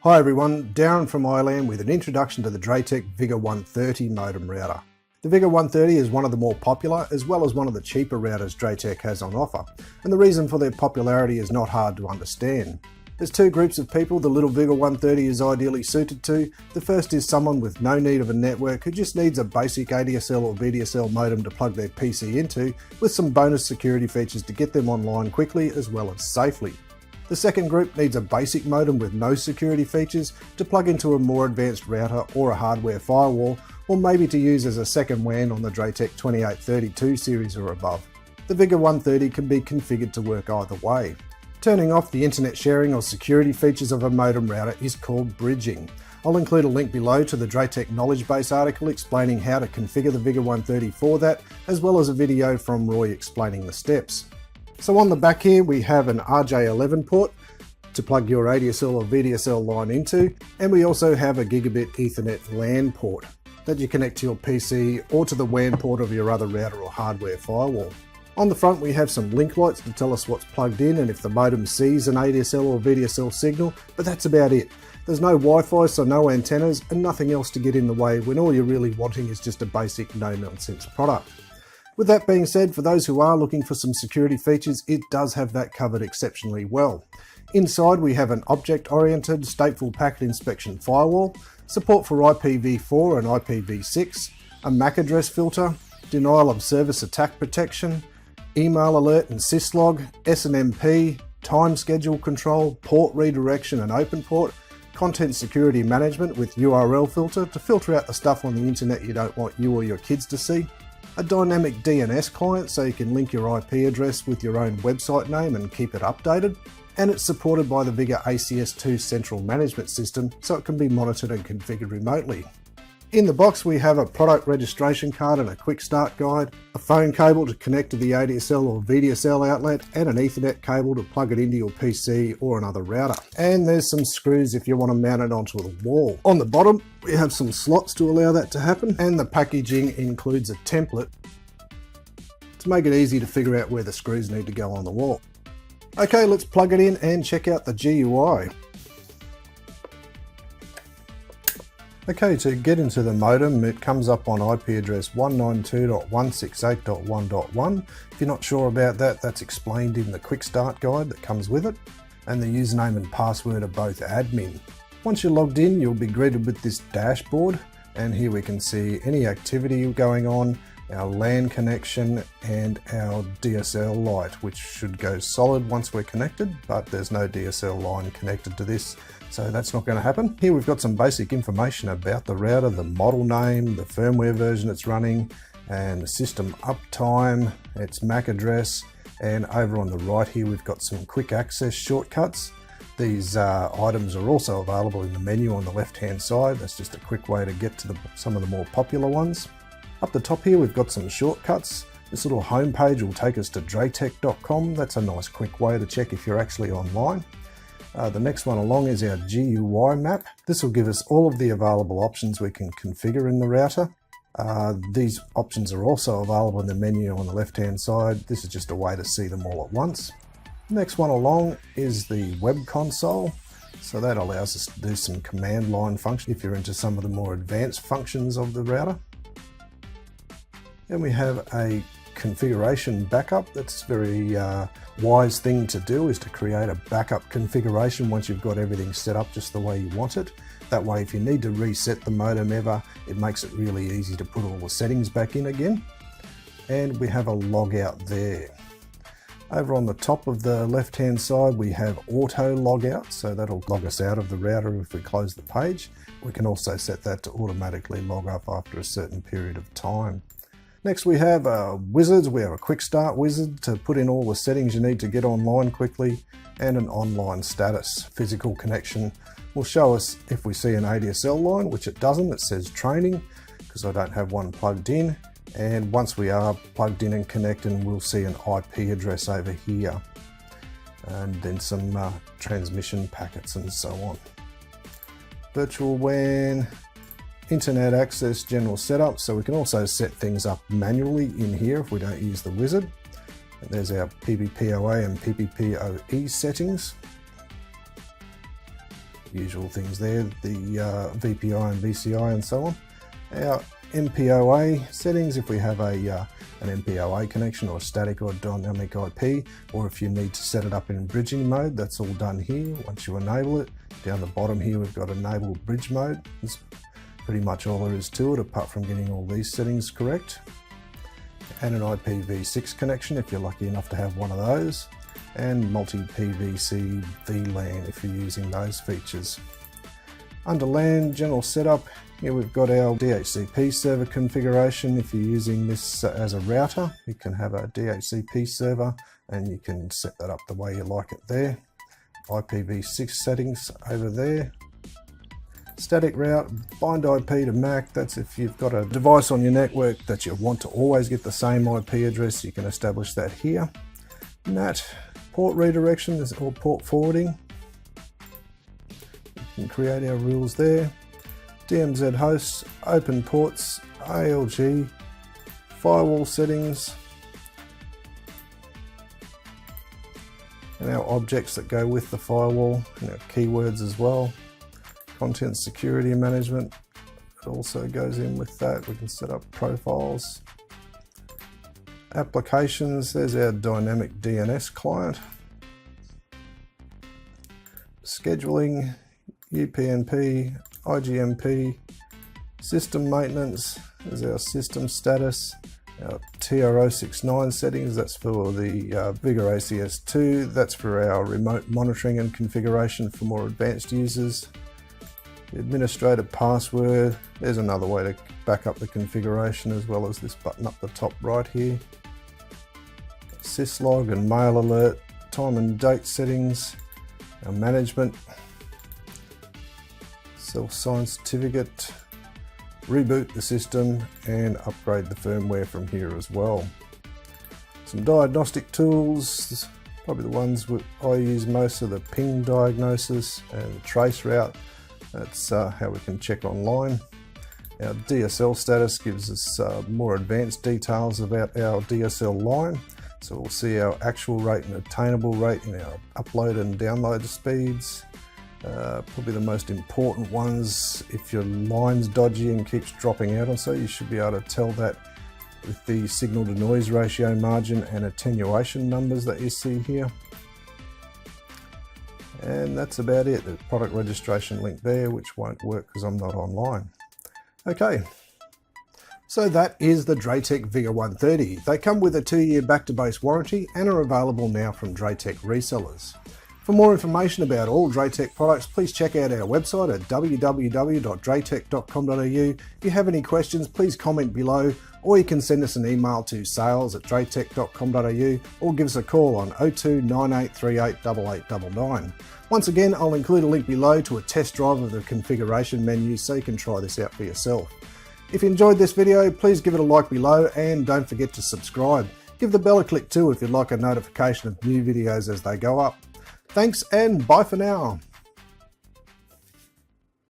Hi everyone, Darren from Ireland with an introduction to the DrayTek Vigor130 modem router. The Vigor130 is one of the more popular as well as one of the cheaper routers DrayTek has on offer, and the reason for their popularity is not hard to understand. There's two groups of people the little Vigor130 is ideally suited to. The first is someone with no need of a network who just needs a basic ADSL or VDSL modem to plug their PC into, with some bonus security features to get them online quickly as well as safely. The second group needs a basic modem with no security features to plug into a more advanced router or a hardware firewall, or maybe to use as a second WAN on the DrayTek 2832 series or above. The Vigor130 can be configured to work either way. Turning off the internet sharing or security features of a modem router is called bridging. I'll include a link below to the DrayTek knowledge base article explaining how to configure the Vigor130 for that, as well as a video from Roy explaining the steps. So on the back here we have an RJ11 port to plug your ADSL or VDSL line into, and we also have a gigabit Ethernet LAN port that you connect to your PC or to the WAN port of your other router or hardware firewall. On the front we have some link lights to tell us what's plugged in and if the modem sees an ADSL or VDSL signal, but that's about it. There's no Wi-Fi, so no antennas, and nothing else to get in the way when all you're really wanting is just a basic no-nonsense product. With that being said, for those who are looking for some security features, it does have that covered exceptionally well. Inside we have an object-oriented stateful packet inspection firewall, support for IPv4 and IPv6, a MAC address filter, denial of service attack protection, email alert and syslog, SNMP, time schedule control, port redirection and open port, content security management with URL filter to filter out the stuff on the internet you don't want you or your kids to see, a dynamic DNS client so you can link your IP address with your own website name and keep it updated, and it's supported by the Vigor ACS2 central management system so it can be monitored and configured remotely. In the box we have a product registration card and a quick start guide, a phone cable to connect to the ADSL or VDSL outlet, and an Ethernet cable to plug it into your PC or another router. And there's some screws if you want to mount it onto the wall. On the bottom we have some slots to allow that to happen, and the packaging includes a template to make it easy to figure out where the screws need to go on the wall. Okay, let's plug it in and check out the GUI. Okay, to get into the modem, it comes up on IP address 192.168.1.1. If you're not sure about that, that's explained in the quick start guide that comes with it, and the username and password are both admin. Once you're logged in, you'll be greeted with this dashboard, and here we can see any activity going on, our LAN connection, and our DSL light, which should go solid once we're connected, but there's no DSL line connected to this, so that's not going to happen. Here we've got some basic information about the router, the model name, the firmware version it's running, and the system uptime, its MAC address, and over on the right here we've got some quick access shortcuts. These items are also available in the menu on the left hand side. That's just a quick way to get to some of the more popular ones. Up the top here we've got some shortcuts. This little home page will take us to draytek.com. That's a nice quick way to check if you're actually online. The next one along is our GUI map. This will give us all of the available options we can configure in the router. These options are also available in the menu on the left hand side. This is just a way to see them all at once. Next one along is the web console. So that allows us to do some command line function if you're into some of the more advanced functions of the router. Then we have a configuration backup. That's a very wise thing to do, is to create a backup configuration once you've got everything set up just the way you want it. That way if you need to reset the modem ever, it makes it really easy to put all the settings back in again. And we have a logout there. Over on the top of the left hand side we have auto logout, so that'll log us out of the router if we close the page. We can also set that to automatically log up after a certain period of time. Next we have wizards. We have a quick start wizard to put in all the settings you need to get online quickly, and an online status. Physical connection will show us if we see an ADSL line, which it doesn't. It says training because I don't have one plugged in, and once we are plugged in and connected we'll see an IP address over here, and then some transmission packets and so on. Virtual WAN, internet access, general setup, so we can also set things up manually in here if we don't use the wizard. And there's our PPPoA and PPPoE settings. usual things there, the VPI and VCI and so on. Our MPOA settings, if we have an MPOA connection or static or dynamic IP, or if you need to set it up in bridging mode, that's all done here. Once you enable it, down the bottom here we've got enable bridge mode. That's pretty much all there is to it, apart from getting all these settings correct. And an IPv6 connection if you're lucky enough to have one of those, and multi-PVC VLAN if you're using those features. Under LAN general setup, here we've got our DHCP server configuration. If you're using this as a router, you can have a DHCP server and you can set that up the way you like it there. IPv6 settings over there. Static route, bind IP to MAC, that's if you've got a device on your network that you want to always get the same IP address, you can establish that here. NAT, port redirection or port forwarding. We can create our rules there. DMZ hosts, open ports, ALG, firewall settings, and our objects that go with the firewall, and our keywords as well. Content security management, it also goes in with that. We can set up profiles. Applications, there's our dynamic DNS client. Scheduling, UPnP, IGMP, system maintenance, there's our system status, our TR069 settings, that's for the Vigor ACS2, that's for our remote monitoring and configuration for more advanced users. The administrator password, there's another way to back up the configuration as well as this button up the top right here. Syslog and mail alert, time and date settings, our management, self-signed certificate, reboot the system and upgrade the firmware from here as well. Some diagnostic tools, probably the ones I use most are the ping diagnosis and trace route. That's how we can check online. Our DSL status gives us more advanced details about our DSL line. So we'll see our actual rate and attainable rate in our upload and download speeds. Probably the most important ones, if your line's dodgy and keeps dropping out, and so you should be able to tell that with the signal to noise ratio margin and attenuation numbers that you see here. And that's about it. The product registration link there, which won't work because I'm not online. Okay, so that is the DrayTek Vigor130. They come with a 2-year back-to-base warranty and are available now from DrayTek resellers. For more information about all DrayTek products, please check out our website at www.draytek.com.au. If you have any questions, please comment below, or you can send us an email to sales@draytek.com.au or give us a call on 02 9838 8899. Once again, I'll include a link below to a test drive of the configuration menu so you can try this out for yourself. If you enjoyed this video, please give it a like below and don't forget to subscribe. Give the bell a click too if you'd like a notification of new videos as they go up. Thanks and bye for now.